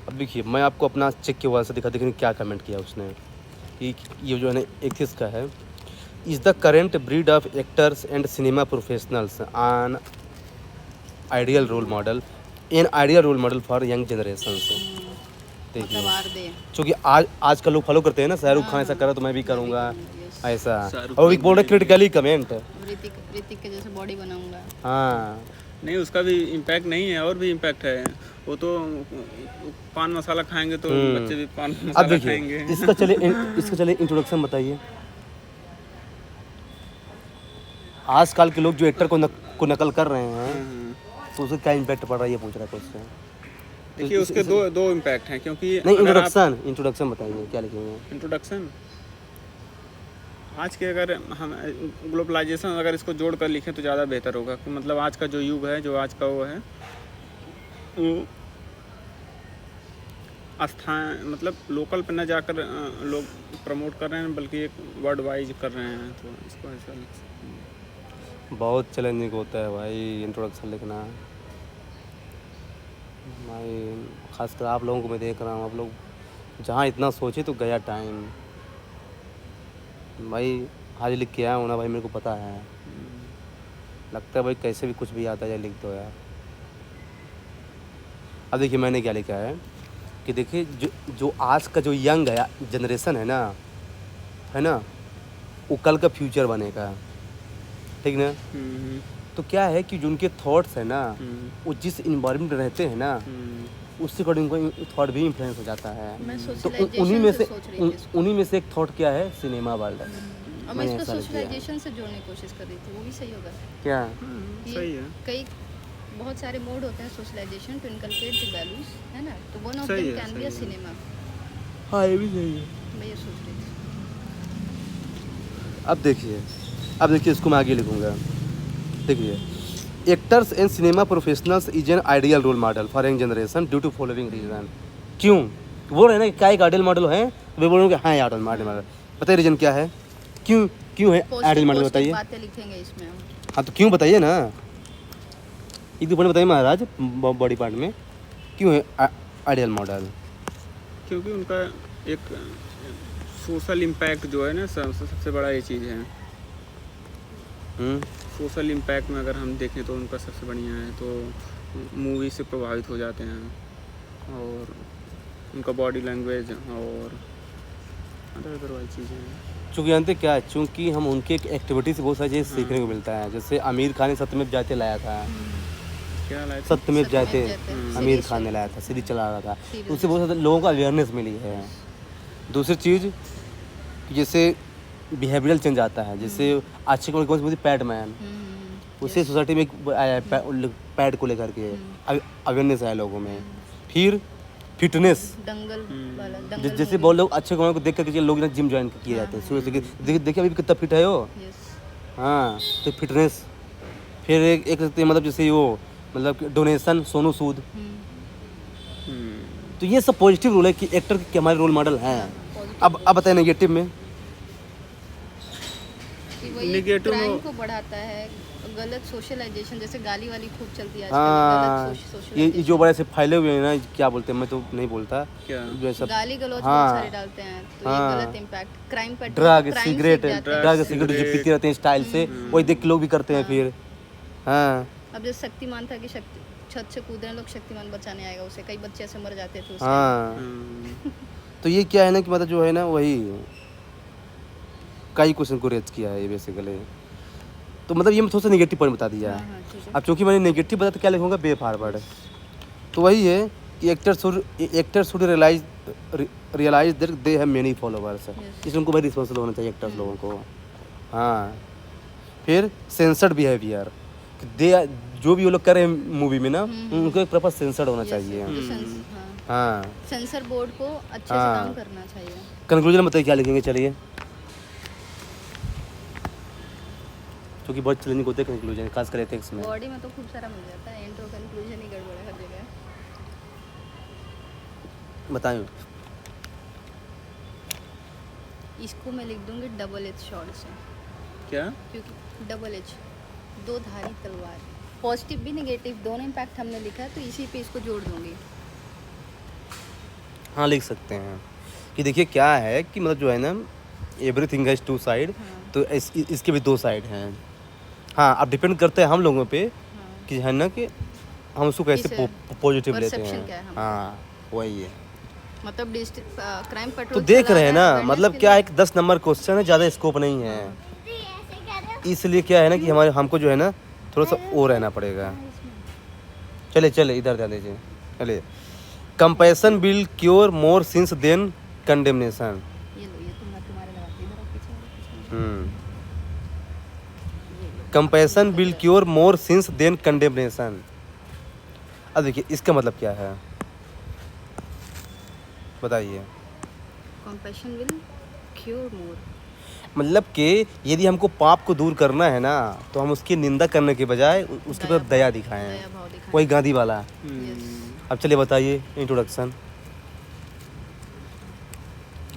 अब देखिए मैं आपको अपना चेक के वजह से दिखा देखिए क्या कमेंट किया उसने कि ये जो है ना एक्सिस का है, is the current breed of actors and cinema professionals on ideal role model for young generation से। देखिए मतलब आर दे चूँकि आजकल लोग फॉलो करते हैं ना, शाहरुख खान ऐसा करा तो मैं भी करूँगा ऐसा, और वो बोल रहे क्रिटिकली कमेंट। ऋतिक के जैसे बॉडी बनाऊंगा। हाँ नहीं, उसका भी इम्पैक्ट नहीं है, और भी इम्पैक्ट है। वो तो पान मसाला खाएंगे तो बच्चे भी पान अब मसाला देखिए खाएंगे। इसका चले इंट्रोडक्शन बताइए। आजकल के लोग जो एक्टर को नकल कर रहे हैं तो उसका क्या इम्पैक्ट पड़ रहा है ये पूछ रहा है क्वेश्चन। देखिए उसके दो इम्पैक्ट हैं, क्योंकि नहीं इंट्रोडक्शन बताइए क्या लिखेंगे। इंट्रोडक्शन आज के, अगर हम ग्लोबलाइजेशन अगर इसको जोड़ कर लिखें तो ज़्यादा बेहतर होगा कि मतलब आज का जो युग है, जो आज का वो है, वो स्थान मतलब लोकल पे न जाकर लोग प्रमोट कर रहे हैं, बल्कि एक वर्ल्ड वाइज कर रहे हैं, तो इसको ऐसा बहुत चैलेंजिंग होता है भाई इंट्रोडक्शन लिखना भाई, खासकर आप लोगों को मैं देख रहा हूँ, आप लोग जहाँ इतना सोचे तो गया टाइम भाई। आज लिख के आया हूँ ना भाई, मेरे को पता है, लगता है भाई कैसे भी कुछ भी आता है लिख दो यार। अब देखिए मैंने क्या लिखा है कि देखिए जो आज का जो यंग जनरेशन है ना वो कल का फ्यूचर बनेगा, ठीक ना। तो क्या है कि जो उनके थॉट्स है ना वो जिस इन्वायरमेंट में रहते हैं ना उससे अकॉर्डिंग उनका थॉट भी इन्फ्लुएंस हो जाता है। तो उन्हीं में से एक थॉट क्या है, सिनेमा वर्ल्ड। और मैं इसको सोशलाइजेशन से जोड़ने की कोशिश कर रही थी, वो भी सही होगा क्या? सही है। कई बहुत सारे मोड होते हैं socialisation to inculcate the values, है ना, तो one of them can be a cinema. हाँ ये भी सही है। मैं ये सोच रही थी। अब देखिए इसको मैं आगे लिखूंगा। देखिए actors and cinema professionals is an ideal role model for young generation due to following reason. क्यों बोल रहे हैं ना कि क्या एक आइडियल मॉडल है, वे बोल रहे हैं कि हाँ आइडियल मॉडल। बताइए रीजन क्या है, क्यों है आइडियल मॉडल, बताइए। बातें लिखेंगे इसमें हम। हाँ तो क्यों बताइए ना, एक दो पॉइंट बताइए महाराज बॉडी पार्ट में क्यों है आइडियल मॉडल। क्योंकि उनका एक सोशल इम्पैक्ट जो है ना, सबसे बड़ा ये चीज़ है। सोशल इम्पैक्ट में अगर हम देखें तो उनका सबसे बढ़िया है, तो मूवी से प्रभावित हो जाते हैं, और उनका बॉडी लैंग्वेज और अदर वाली चीज़ें हैं। चूँकि जानते क्या है, चूँकि हम उनके एक्टिविटी से बहुत सारी चीज़ सीखने को मिलता है। जैसे आमिर खान ने सत्यमेव जयते लाया था, क्या लाया था? सत्यमेव जयते आमिर खान ने लाया था, सीरीज चला रहा था, तो उससे बहुत सारे लोगों को अवेयरनेस मिली है। दूसरी चीज़ जैसे बिहेवियरल चेंज आता है, जैसे अच्छे कौन सी पैडमैन, उससे सोसाइटी में पैड को लेकर के अवेयरनेस आया लोगों में। फिर फिटनेस, दंगल वाला जैसे बहुत लोग अच्छे गाँव को देख करके लोग ना जिम ज्वाइन किए जाते हैं सुबह से, देखिए अभी कितना फिट है वो। हाँ तो फिटनेस। फिर एक मतलब जैसे वो मतलब डोनेशन, सोनू सूद। तो ये सब पॉजिटिव रोल है कि एक्टर के हमारे रोल मॉडल हैं। अब बताएं नेगेटिव में। नेगेटिव क्राइम को बढ़ाता है, गलत सोशलाइजेशन, जैसे गाली वाली खूब चलती है हाँ ये जो बड़े से फैले हुए हैं ना, क्या बोलते हैं, मैं तो नहीं बोलता क्या, जो ऐसा गाली गलौज बहुत सारे डालते हैं, तो ये गलत इम्पैक्ट क्राइम पर। ड्रग सिगरेट जो पीते रहते हैं स्टाइल से, वही देख के लोग भी करते हैं फिर। हाँ अब जैसे शक्तिमान था कि छत से कूद रहे लोग, शक्तिमान बचाने आएगा उसे, कई बच्चे ऐसे मर जाते थे। हाँ तो ये क्या है ना कि मतलब जो है ना वही कई क्वेश्चन को रेज किया है ये बेसिकली। तो मतलब ये मैं थोड़ा सा नेगेटिव पॉइंट बता दिया है। अब चूंकि मैंने नेगेटिव बताया तो क्या लिखूंगा, बे फॉरवर्ड। तो वही है कि actor should realise that they have many followers. इसमें उनको भाई रिस्पॉन्सिबल होना चाहिए एक्टर्स लोगों को। हाँ फिर सेंसर्ड बिहेवियर, दे जो भी वो लोग कर रहे हैं मूवी में ना, उनको एक प्रॉपर सेंसर्ड होना चाहिए। हाँ सेंसर बोर्ड को अच्छे से काम करना चाहिए। कंक्लूजन बताइए क्या लिखेंगे, चलिए, क्योंकि बहुत चैलेंजिंग होते हैं कंक्लूजन, खास कर एथिक्स में। बॉडी में तो खूब सारा मिल जाता है, इंट्रो कंक्लूजन ही गड़बड़ है हर जगह। बताएं। इसको मैं लिख दूंगी डबल एज शॉर्ट से। क्या? क्योंकि डबल एज, दो धारी तलवार, पॉजिटिव भी नेगेटिव दोनों इम्पैक्ट हमने लिखा है, तो इसी पे इसको जोड़ दूंगी। हाँ लिख सकते हैं कि देखिए क्या है कि मतलब जो है ना एवरीथिंग हैज टू साइड, तो इसके भी दो साइड हैं। हाँ अब डिपेंड करता है हम लोगों पे कि है ना कि हम उसको कैसे पॉजिटिव लेते perception क्या है हैं। हमारा। हाँ वही है। मतलब क्राइम तो पेट्रोल देख रहे हैं ना, मतलब क्या है कि 10 नंबर क्वेश्चन है, ज़्यादा स्कोप नहीं है, इसलिए क्या है ना कि हमारे हमको जो है ना थोड़ा सा वो रहना पड़ेगा। चले चले इधर ध्यान दीजिए। चलिए, compassion will cure more sins than condemnation. ये लो, ये तुम तुम्हारे लगाते इधर आओ, पीछे compassion will cure more sins than condemnation. अब देखिए इसका मतलब क्या है बताइए। Compassion will cure more. मतलब कि यदि हमको पाप को दूर करना है ना तो हम उसकी निंदा करने के बजाय उसके ऊपर दया दिखाएं। दया भाव दिखाएं। वही गांधी वाला। Yes. अब चलिए बताइए इंट्रोडक्शन।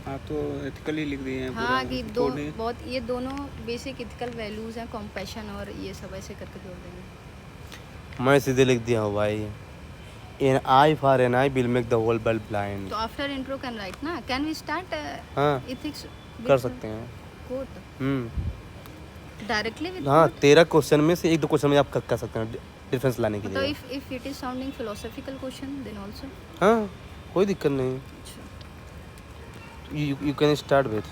आप तो एथिकली लिख दिए हैं हाँ कि पूरा दो code ही। बहुत ये दोनों बेसिक इथिकल वैल्यूज हैं, कंपैशन और ये सब ऐसे करके जोड़ देंगे। मैं सीधे लिख दिया हूँ भाई, an eye for an eye will make the whole world blind. तो आफ्टर इंट्रो कैन राइट ना, कैन वी स्टार्ट हाँ एथिक्स कर सकते हैं। कोट हम्म डायरेक्टली विद हाँ 13 क्वेश्चन में से 1-2 क्वेश्चन में आप कर सकते हैं डिफरेंस लाने के मतलब लिए। If it is sounding philosophical question then also. हाँ कोई दिक्कत नहीं, you can start with.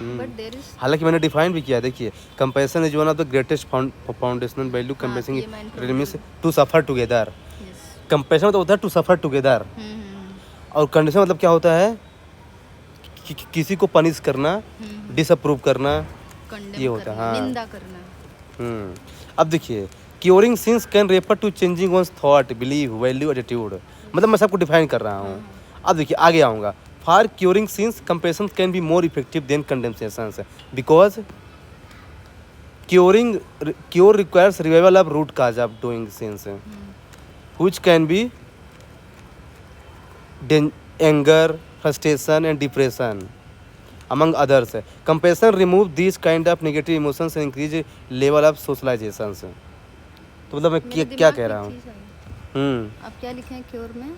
But there is हालांकि मैंने डिफाइन भी किया, देखिए compassion is one of the greatest foundational value compassing ये मैं intro means to suffer together. Yes. Compassion मतलब होता है टू सफर टुगेदर, और कंडीशन मतलब क्या होता है कि किसी को पनिश करना, डिसअप्रूव करना, कंडेम ये होता है, करना, हाँ। निंदा करना। अब देखिए curing sins can refer to changing one's thought, believe, value, attitude. मतलब मैं सबको डिफाइन कर रहा हूँ। अब देखिए आगे आऊँगा। For curing sins compassion can be more effective than condemnations, because cure requires revival of root cause of doing sins which can be anger, frustration and depression among others. Compassion remove these kind of negative emotions and increase level of socialization. तो मतलब मैं मेरे क्या दिमाग कह में रहा हूँ। एक चीज़ आई। आप क्या लिखे हैं क्योर में?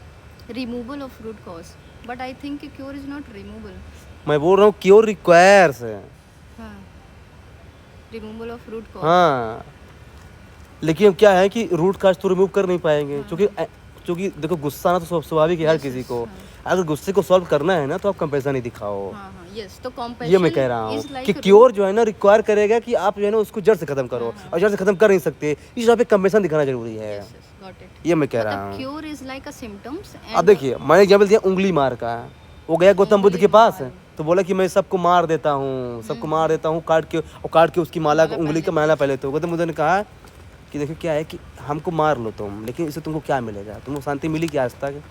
Removal of root cause, but I think cure is not removal. मैं बोल रहा हूँ क्योर रिक्वायर्स। हाँ, रिमूवल ऑफ रूट कॉज। हाँ लेकिन क्या है कि रूट काज तो रिमूव कर नहीं पाएंगे, क्योंकि देखो गुस्सा ना तो स्वाभाविक है हर किसी को। अगर गुस्से को सॉल्व करना है ना तो आप कंपैशन ही दिखाओ। हाँ हाँ यस, तो कंपैशन ये मैं कह रहा हूँ कि क्योर जो है ना रिक्वायर करेगा कि आप जो है ना उसको जड़ से खत्म करो, और जड़ से खत्म कर नहीं सकते, इस जगह पे कंपैशन दिखाना जरूरी है। Got it. ये मैं कह रहा हूँ। Cure is like a symptoms. अब देखिए मैंने एग्जाम्पल दिया उंगली मार का। वो गया गौतम बुद्ध के पास तो बोला कि मैं सबको मार देता हूँ, सबको मार देता हूँ, काट के उसकी माला उंगली का माला पहले। तो गौतम बुद्ध ने कहा कि देखो क्या है कि हमको मार लो तुम, लेकिन इससे तुमको क्या मिलेगा, तुमको शांति मिली क्या आज तक?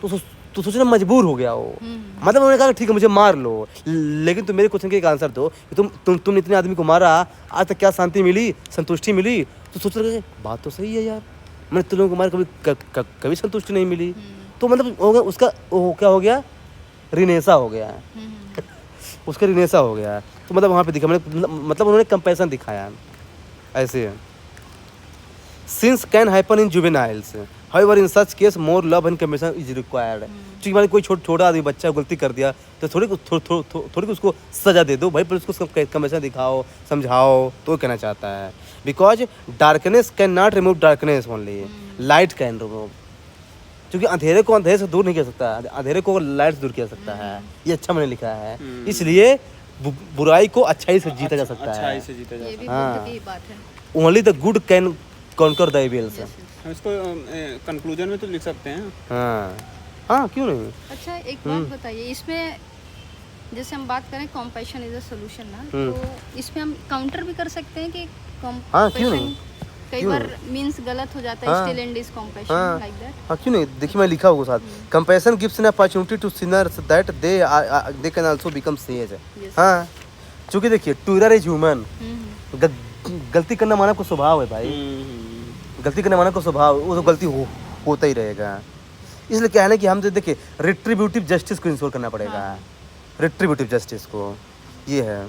तो सोचना मजबूर हो गया वो। मतलब उन्होंने कहा ठीक है मुझे मार लो, लेकिन तुम मेरे क्वेश्चन के एक आंसर दो कि तुम इतने आदमी को मारा, आज तक क्या शांति मिली, संतुष्टि मिली? तो सोच रहे बात तो सही है यार, मैंने तुम लोगों को मार कभी संतुष्टि नहीं मिली। तो मतलब हो गया उसका क्या हो गया, रिनेसा हो गया, उसका रिनेसा हो गया। तो मतलब वहाँ पे दिखा मैंने, मतलब उन्होंने कंपैशन दिखाया ऐसे। Sins can happen in juveniles. However, in such case, more love and compassion is required. क्योंकि मान कोई छोटा आदमी बच्चा गलती कर दिया तो थोड़ी उसको सजा दे दो भाई, पर उसको कंपैशन दिखाओ, समझाओ, तो कहना चाहता है। Because darkness can not remove darkness, only light can remove. क्योंकि अंधेरे को अंधेरे से दूर नहीं किया सकता, अंधेरे को लाइट से दूर किया सकता है। ये अच्छा मैंने लिखा है, इसलिए बुराई को अच्छाई से जीता जा सकता है। अच्छाई से जीता ये भी हाँ। बुद्ध की बात है। Only the good can conquer the evils. हम इसको कंक्लूजन में तो लिख सकते हैं। हाँ हाँ क्यों नहीं। अच्छा एक बात बताइए, इसमें जैसे हम बात करें कंपैशन इज अ सॉल्यूशन ना, तो इसमें हम काउंटर भी कर सकते हैं कि हाँ क्यों नहीं, कई बार मींस गलत हो जाता है, still and is compassion like that. हाँ क्यों नहीं, देखिए मैं लिखा होगा साथ, compassion gives an opportunity to sinners that they can also become sage. हाँ क्योंकि देखिए टू एरर इज ह्यूमन, गलती करना मानव को स्वभाव है भाई, गलती करने वाला को स्वभाव, वो तो गलती होता ही रहेगा। इसलिए क्या है ना कि हम देखिए रिट्रीब्यूटिव जस्टिस को इंश्योर करना पड़ेगा, रिट्रीब्यूटिव जस्टिस को, ये है।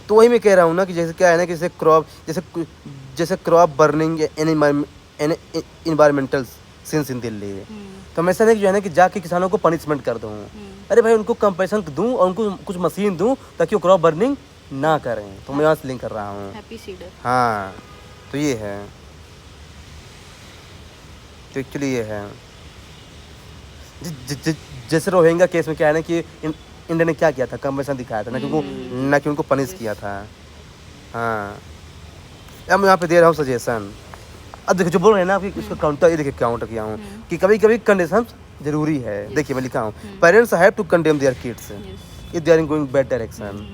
तो वही मैं कह रहा हूँ ना कि जैसे क्या है ना कि जैसे crop burning, environmental since in Delhi. तो मैं ऐसा नहीं कि जो है ना कि जाके किसानों को पनिशमेंट कर दूँ। अरे भाई उनको कंपेंसेशन दूँ और उनको कुछ मशीन दूँ ताकि वो क्रॉप बर्निंग ना करें। तो मैं यहाँ से लिंक कर रहा हूँ। Happy seeder. हाँ तो ये है, तो एक्चुअली ये है जैसे रोहिंग्या केस में क्या है ना कि इंडिया ने क्या किया था, कंपेंसेशन दिखाया था ना कि उनको पनिश किया था। हाँ अब मैं यहाँ पे दे रहा हूँ सजेशन। अब देखो जो बोल रहे हैं ना आपकी उसका काउंटर, ये देखिए काउंटर किया हूँ कि कभी कभी कंडीशन जरूरी है। देखिए मैं लिखा हूँ parents have to condemn their kids if they are in going bad direction.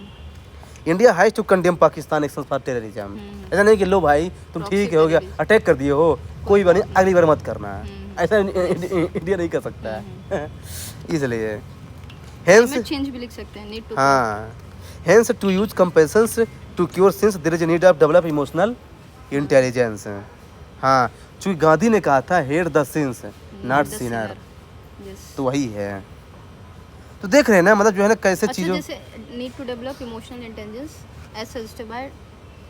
India has to condemn Pakistan action for terrorism. ऐसा नहीं कि लो भाई तुम ठीक है हो गया अटैक कर दिए हो, कोई बात नहीं अगली बार मत करना। ऐसा इंडिया नहीं कर सकता है। इसलिए हेंस चेंज भी लिख सकते हैं, नीड टू। हाँ hence to use compensations to cure sins there is need of develop emotional intelligence. हाँ चूँकि गांधी ने कहा था hate the sins not sinner, तो वही है। तो देख रहे हैं ना मतलब जो है ना कैसे अच्छा, चीज़ों जैसे need to develop emotional intelligence as suggested bye